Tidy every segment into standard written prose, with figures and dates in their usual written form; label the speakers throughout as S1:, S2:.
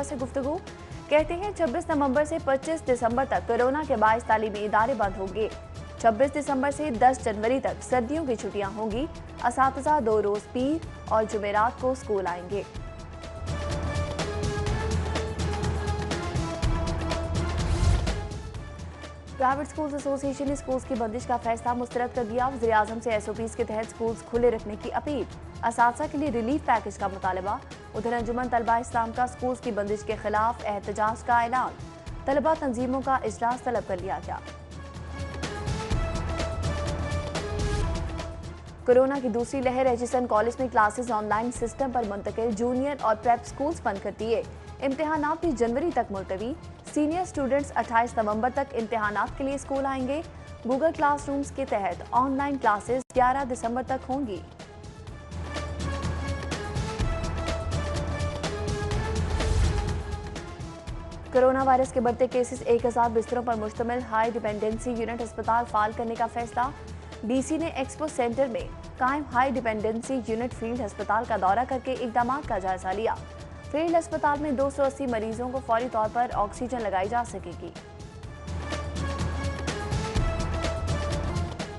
S1: से गुफ्तगू। कहते हैं 26 नवंबर से 25 दिसंबर तक कोरोना के बायस तालीमी इदारे बंद होंगे। 26 दिसंबर से 10 जनवरी तक सर्दियों की छुट्टियां होंगी। असातिज़ा 2 रोज पीर और जुमेरात को स्कूल आएंगे। प्राइवेट स्कूल्स एसोसिएशन ने स्कूल्स की बंदिश का फैसला मुस्तरद कर दिया। वज़ीर-ए-आज़म से एसओपीज के तहत स्कूल्स खुले रखने की अपील। असातिज़ा के लिए रिलीफ पैकेज का मुतालबा। उधर अंजुमन तलबा इस्लाम का स्कूल्स की बंदिश के खिलाफ एहतजाज का ऐलान। तलबा तंजीमों का इजलास तलब कर लिया गया। कोरोना की दूसरी लहर। एचिसन कॉलेज में क्लासेस ऑनलाइन सिस्टम पर मुंतकिल। जूनियर और प्रेप स्कूल्स बंद कर दिए। इम्तिहानात भी जनवरी तक मुलतवी। सीनियर स्टूडेंट्स 28 नवंबर तक इम्तिहानात के लिए स्कूल आएंगे। गूगल क्लासरूम्स के तहत ऑनलाइन क्लासेस 11 दिसंबर तक होंगी। कोरोना वायरस के बढ़ते केसेस। 1000 बिस्तरों पर मुश्तमिल हाई डिपेंडेंसी यूनिट अस्पताल फाल करने का फैसला। डीसी ने एक्सपो सेंटर में कायम हाई डिपेंडेंसी यूनिट फील्ड अस्पताल का दौरा करके इकदाम का जायजा लिया। फील्ड अस्पताल में 280 मरीजों को फौरी तौर पर ऑक्सीजन लगाई जा सकेगी।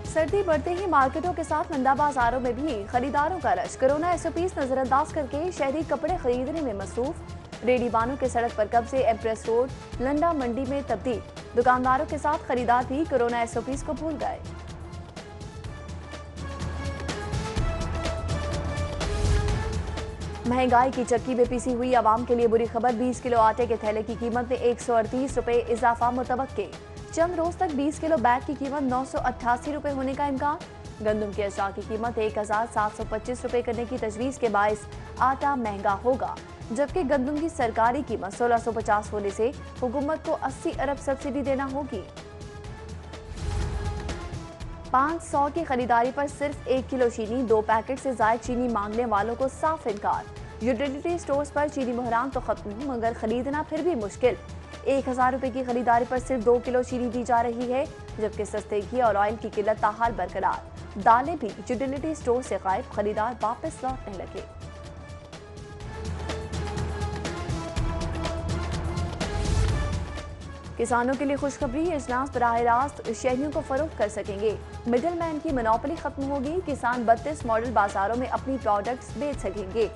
S1: सर्दी बढ़ते ही मार्केटों के साथ मंदा बाजारों में भी खरीदारों का रश। कोरोना एसओपीज नजरअंदाज करके शहरी कपड़े खरीदने में मसरूफ। रेडीबानों के सड़क पर कब्जे। एम्प्रेस रोड लंडा मंडी में तब्दील। दुकानदारों के साथ खरीदार भी कोरोना एसओपीज को भूल गए। महंगाई की चक्की में पिसी हुई आवाम के लिए बुरी खबर। 20 किलो आटे के थैले की कीमत में 138 रुपए इजाफा मुतवक्के। चंद रोज तक 20 किलो बैग की कीमत 988 रुपए होने का इम्कान। गंदम की अशा की कीमत 1725 रुपए करने की तजवीज के बायस आटा महंगा होगा, जबकि गंदम की सरकारी कीमत 1650 होने से हुकूमत को 80 अरब सब्सिडी देना होगी। 500 की खरीदारी पर सिर्फ 1 किलो चीनी, 2 पैकेट से ज्यादा चीनी मांगने वालों को साफ इनकार। यूटिलिटी स्टोर्स पर चीनी मुहरान तो खत्म, मगर खरीदना फिर भी मुश्किल। 1000 रुपए की खरीदारी पर सिर्फ 2 किलो चीनी दी जा रही है, जबकि सस्ते घी और ऑयल की किल्लत ताहाल बरकरार। दालें भी यूटिलिटी स्टोर से गायब, खरीदार वापस लौटने लगे। किसानों के लिए खुशखबरी। अजनास बराह रास्त शहरियों को फरोख्त कर सकेंगे। मिडिल मैन की मोनोपोली खत्म होगी। किसान 32 मॉडल बाजारों में अपनी प्रोडक्ट्स बेच सकेंगे।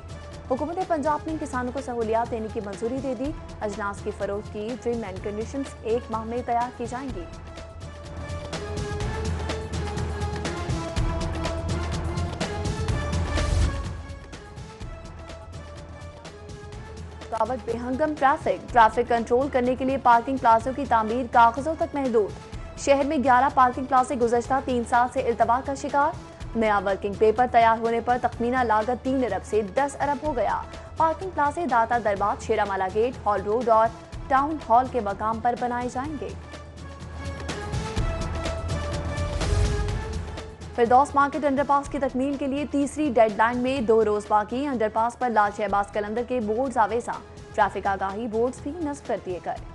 S1: हुकूमत पंजाब ने किसानों को सहूलियात देने की मंजूरी दे दी। अजनास की फरोख्त की ड्रीम एंड कंडीशंस 1 माह में तैयार की जाएंगी। रुकावट बेहंगम ट्रैफिक कंट्रोल करने के लिए पार्किंग प्लाजों की तामीर कागजों तक महदूद। शहर में 11 पार्किंग प्लाजे गुज़श्ता 3 साल से इल्तवा का शिकार। नया वर्किंग पेपर तैयार होने पर तखमीना लागत 3 अरब से 10 अरब हो गया। पार्किंग प्लाजे दाता दरबार, शेरामाला गेट, हॉल रोड और टाउन हॉल के मकाम पर बनाए जाएंगे। फिरदौस मार्केट अंडरपास की तकमील के लिए तीसरी डेडलाइन में 2 रोज बाकी। अंडरपास पर लाल शहबाज कलंदर के बोर्ड्स आवेजा। ट्रैफिक आगाही बोर्ड्स भी नस्ब कर दिए गए।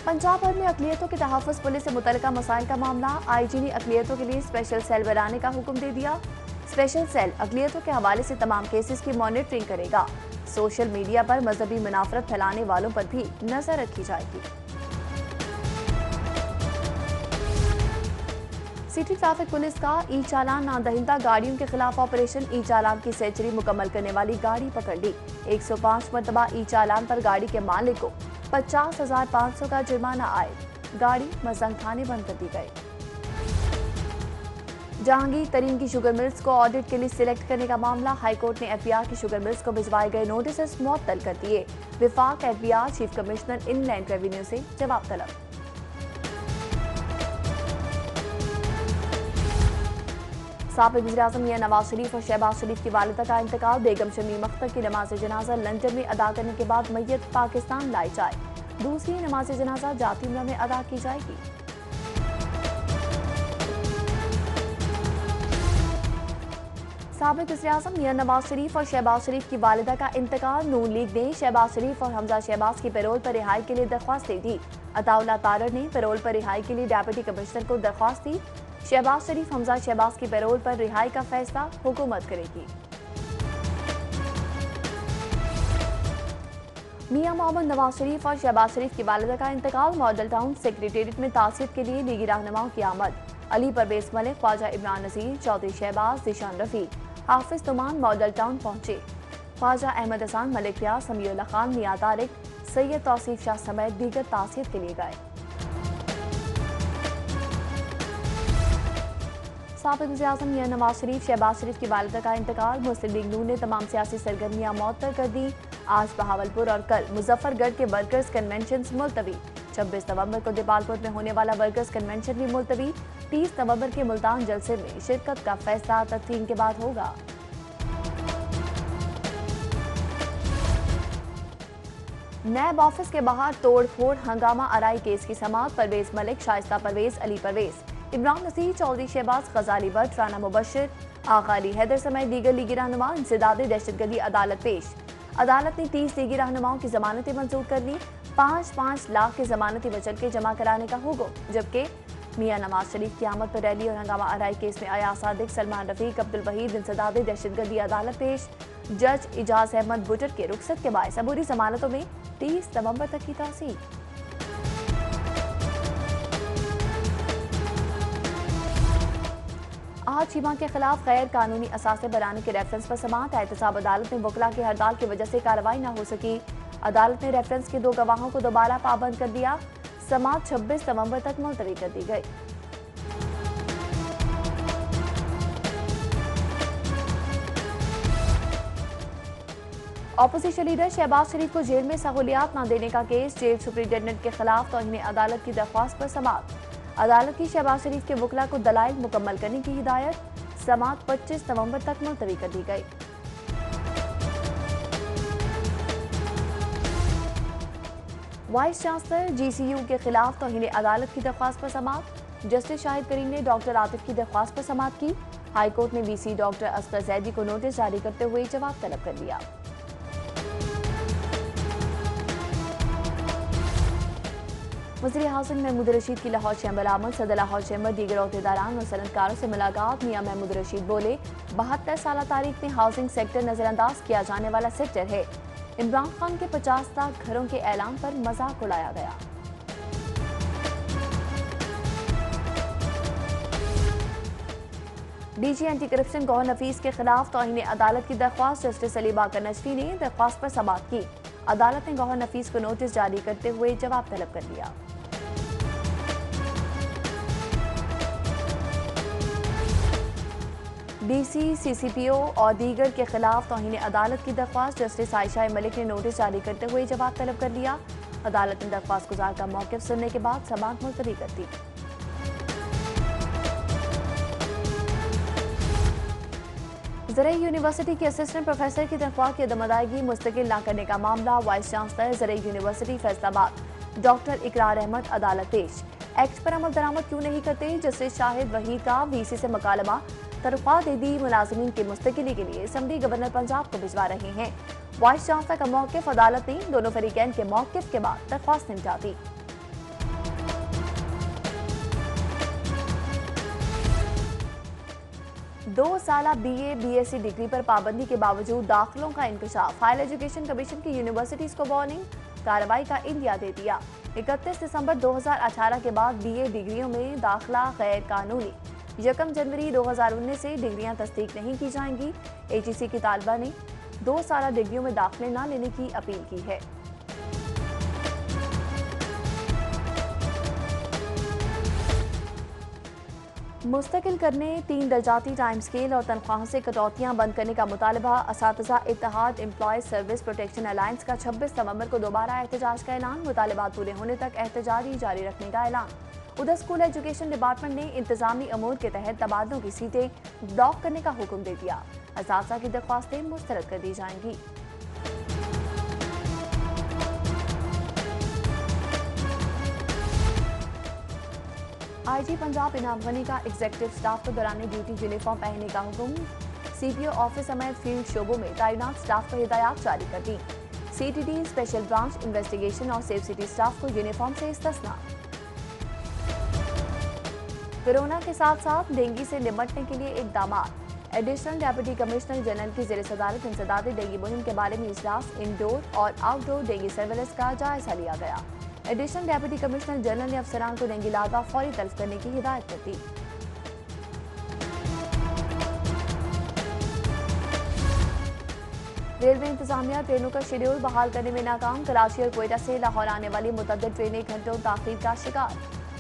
S1: पंजाब भर में अकलियतों के तहफ़्फ़ुज़ पुलिस से मुतल्लिका मसाइल का मामला। आईजी ने अकलियतों के लिए स्पेशल सेल बनाने का हुक्म दे दिया। स्पेशल सेल अकलियतों के हवाले से तमाम केसेस की मॉनिटरिंग करेगा। सोशल मीडिया पर मजहबी मुनाफरत फैलाने वालों पर भी नजर रखी जाएगी। सिटी ट्रैफिक पुलिस का ई चालान नादहिंदा गाड़ियों के खिलाफ ऑपरेशन। ई चालान की सेंचुरी मुकम्मल करने वाली गाड़ी पकड़ ली। 105 मरतबा ई चालान पर गाड़ी के मालिक को 50,500 का जुर्माना आए। गाड़ी मजंग थाने बंद कर दी गई। जहांगीर तरीन की शुगर मिल्स को ऑडिट के लिए सिलेक्ट करने का मामला। हाईकोर्ट ने एफबीआर की शुगर मिल्स को भिजवाए गए नोटिस मुअत्तल कर दिए। विफाक FBR chief commissioner inland revenue से जवाब तलब। साबिक वज़ीर-ए-आज़म मियां नवाज शरीफ और शहबाज शरीफ की वालिदा का इंतकाल। बेगम शमीम अख्तर की नमाज जनाजा लंदन में अदा करने के बाद मैयत पाकिस्तान लाई जाए। दूसरी नमाज जनाजा जाती उम्रा में अदा की जाएगी। साबिक वज़ीर-ए-आज़म मियां नवाज शरीफ और शहबाज शरीफ की वालिदा का इंतकाल। नून लीग ने शहबाज शरीफ और हमजा शहबाज की पैरोल पर रिहाई के लिए दरख्वास्त दे दी। अताउल्लाह तारड़ ने पैरोल पर रिहाई के लिए डेप्यूटी कमिश्नर को दरख्वास्त दी। शहबाज शरीफ हमजा शहबाज की पैरोल पर रिहाई का फैसला हुकूमत करेगी। मियां मोहम्मद नवाज शरीफ और शहबाज शरीफ की वालिदा का इंतकाल, मॉडल टाउन सेक्रेटेरिएट में तासियत के लिए लीगी रहनुमाओं की आमद। अली परवेज मलिक, ख्वाजा इमरान नजीर, चौधरी शहबाज, दिशान रफी, हाफिज तुमान मॉडल टाउन पहुंचे। ख्वाजा अहमद हसन, मलिक रियाज, समीउल्लाह खान, मियां तारिक, सैयद तौसीफ शाह समेत दीगर तासियत के लिए गए। साबिक वज़ीर-ए-आज़म मियां नवाज शरीफ, शहबाज शरीफ की वालिदा का इंतकाल। मुस्लिम लीग नून ने तमाम सियासी सरगर्मियां मअतल कर दी। आज बहावलपुर और कल मुजफ्फरगढ़ के वर्कर्स कन्वेंशन मुलतवी। 26 नवंबर को देपालपुर में होने वाला वर्कर्स कन्वेंशन भी मुलतवी। 30 नवंबर के मुल्तान जलसे में शिरकत का फैसला तदफीन के बाद होगा। नैब ऑफिस के बाहर तोड़ फोड़, हंगामा आराई केस की समाअत। परवेज मलिक, शाइस्ता परवेज, अली परवेज, इमरान नसीर, चौधरी शहबाज, गजाली भट्ट, राना मुबशिर, आगा अली हैदर समेत दीगर लीगी रहनुमा इंसदादे दहशतगर्दी अदालत पेश। अदालत ने 30 लीगी रहनुमाओं की जमानतें मंजूर कर ली। 5-5 लाख की जमानती वचन के जमा कराने का हुक्म। जबकि मियां नवाज शरीफ की आमद पर रैली और हंगामा आराई केस में अयाज सादिक, सलमान रफीक, अब्दुल वहीद इंसदादे दहशतगर्दी अदालत पेश। जज इजाज अहमद बुटर के रुखसत के बायस अबूरी जमानतों में 30 नवंबर तक की तौसीक। आज शीमा के खिलाफ गैर कानूनी असासे बनाने के रेफरेंस पर समाअत। एहतसाब अदालत में वकला की हड़ताल की वजह से कार्रवाई न हो सकी। अदालत ने रेफरेंस के 2 गवाहों को दोबारा पाबंद कर दिया। समाअत 26 नवंबर तक मुलतवी कर दी गई। ऑपोजिशन लीडर शहबाज शरीफ को जेल में सहूलियात न देने का केस। जेल सुप्रिंटेंडेंट के खिलाफ तौहीन अदालत की दरख्वास्त पर समाअत। अदालत की शहबाज शरीफ के वकला को दलाइल मुकम्मल करने की हिदायत। समाअत 25 नवंबर तक मुलतवी कर दी गई। वाइस चांसलर GCU के खिलाफ तौहीन अदालत की दरख्वास्त पर समाअत। जस्टिस शाहिद करीम ने डॉक्टर आतिफ की दरख्वास्त पर समाअत की। हाईकोर्ट ने VC डॉक्टर असगर जैदी को नोटिस जारी करते हुए जवाब तलब कर लिया। वज़ीर हाउसिंग महमूद रशीद की लाहौर चैम्बर आमद। सदर लाहौर चैम्बर, दीगर अहदेदारान और सनतकारों से मुलाकात। मियां महमूद रशीद बोले, 72 साल तारीख में हाउसिंग सेक्टर नजरअंदाज किया जाने वाला सेक्टर है। इमरान खान के 50 लाख घरों के ऐलान पर मजाक उड़ाया गया। DG एंटी करप्शन गौहर नफीस के खिलाफ तौहीन अदालत की दरख्वास्त। जस्टिस अली बाकर नजफी ने दरख्वास्त पर समाअत की। अदालत ने गौहर नफीस को नोटिस जारी करते हुए जवाब तलब कर लिया। DC, CCPO और दीगर के खिलाफ तौहीन अदालत की दरख्वास्त। जस्टिस आयशा मलिक ने नोटिस जारी करते हुए जवाब तलब कर लिया। अदालत ने दरख्वास्त गुजार का मौक़िफ़ सुनने के बाद समाअत मुलतवी कर दी। ज़रई यूनिवर्सिटी के असिस्टेंट प्रोफेसर की तनख्वाह की अदम अदायगी मुस्तकिल न करने का मामला। वाइस चांसलर ज़रई यूनिवर्सिटी फैसलाबाद डॉक्टर इकरार अहमद अदालत पेश। एक्ट पर अमल दरामद क्यों नहीं करते? जस्टिस शाहिद वहीद का VC से मुकालमा। तनख्वाह दे दी मुलाजिमीन की मुस्तकिली के लिए असम्बली गवर्नर पंजाब को भिजवा रहे हैं। वाइस चांसलर का मौक़िफ़। अदालत ने दोनों फरीकैन के मौक़िफ़ के बाद दरख्वास्त निपटा दी। दो साला BA BSc डिग्री पर पाबंदी के बावजूद दाखिलों का इंकशाफ। हायर एजुकेशन कमीशन की यूनिवर्सिटीज को वार्निंग। कार्रवाई का इंदिया दे दिया। 31 दिसंबर 2018 के बाद BA डिग्रियों में दाखिला गैर कानूनी। 1 जनवरी 2019 से डिग्रियां तस्दीक नहीं की जाएंगी। HEC की तालिबा ने 2 साला डिग्रियों में दाखिले न लेने की अपील की है। मुस्तकिल करने 3 दर्जाती टाइम स्केल और तनख्वाहों से कटौतियां बंद करने का मुतालबा। असातिज़ा इत्तेहाद एम्प्लॉयज सर्विस प्रोटेक्शन अलायंस का 26 नवंबर को दोबारा एहतजाज का ऐलान। मुतालबात पूरे होने तक एहतजाज जारी रखने का ऐलान। उधर स्कूल एजुकेशन डिपार्टमेंट ने इंतजामी अमूर के तहत तबादलों की सीटें ब्लॉक करने का हुक्म दे दिया। असातिज़ा की दरख्वास्तें मुस्तरद कर दी जाएंगी। IG पंजाब इनाम गनी का एग्जीक्यूटिव स्टाफ को दौरान ड्यूटी यूनिफॉर्म पहनने का हुक्म। CPO ऑफिस समेत फील्ड शोबों में तैनात स्टाफ को हिदायत जारी कर दी। CTD स्पेशल ब्रांच इन्वेस्टिगेशन और सेफ सिटी स्टाफ को यूनिफॉर्म से इस्तिस्ना। कोरोना के साथ साथ डेंगू से निपटने के लिए इकदाम। एडिशनल डेप्यूटी कमिश्नर जनरल की ज़ेर सदारत इंसदाद डेंगू मुहिम के बारे में इजलास, इंडोर और आउटडोर डेंगू सर्वेलेंस का जायजा लिया गया। एडिशनल डेप्यूटी कमिश्नर जनरल ने अफसरान को डेंगू लार्वा फौरी तल्फ करने की हिदायत कर दी। रेलवे इंतजामिया ट्रेनों का शेड्यूल बहाल करने में नाकाम। कराची और क्वेटा से लाहौर आने वाली मुतअद्दिद ट्रेनें घंटों ताखीर का शिकार।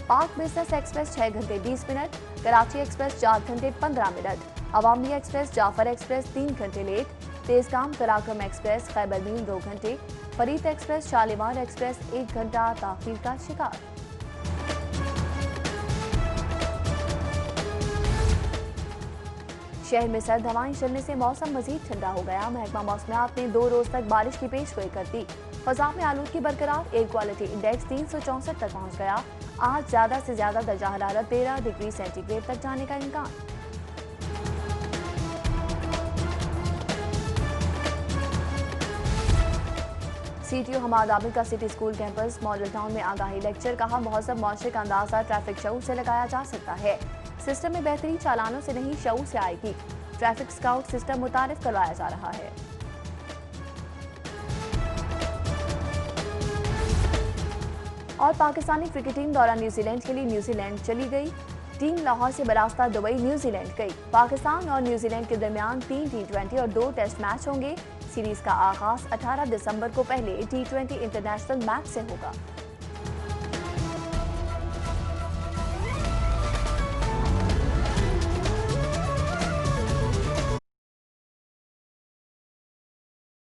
S1: पाक बिजनेस एक्सप्रेस 6 घंटे 20 मिनट, कराची एक्सप्रेस 4 घंटे 15 मिनट, अवामी एक्सप्रेस, जाफर एक्सप्रेस 3 घंटे लेट, तेजगाम कराक्रम एक्सप्रेस, खैबर मील 2 घंटे, फरीद एक्सप्रेस, शालीमार एक्सप्रेस 1 घंटा ताखीर का शिकार। शहर में सर्द हवाएं चलने से मौसम मजीद ठंडा हो गया। महकमा मौसमियात ने 2 रोज तक बारिश की पेशगोई कर दी। फजा में आलूदगी बरकरार, एयर क्वालिटी इंडेक्स 364 तक पहुंच गया। आज ज्यादा से ज्यादा दर्जा हरारत 13 डिग्री सेंटीग्रेड तक जाने का इम्कान। CTO हमाद आबिद का city school campus model town में आगाही लेक्चर। कहा, महजब मुआशरे का अंदाजा ट्रैफिक शऊर से लगाया जा सकता है। सिस्टम में बेहतरी चालानों से नहीं शऊर से आएगी। ट्रैफिक स्काउट सिस्टम मुतारिफ करवाया जा रहा है। और पाकिस्तानी क्रिकेट टीम दौरा न्यूजीलैंड के लिए न्यूजीलैंड चली गई। टीम लाहौर से बरास्ता दुबई न्यूजीलैंड गई। पाकिस्तान और न्यूजीलैंड के दरमियान 3 T20 और 2 टेस्ट मैच होंगे। सीरीज का आगाज 18 दिसंबर को पहले T20 इंटरनेशनल मैच से होगा।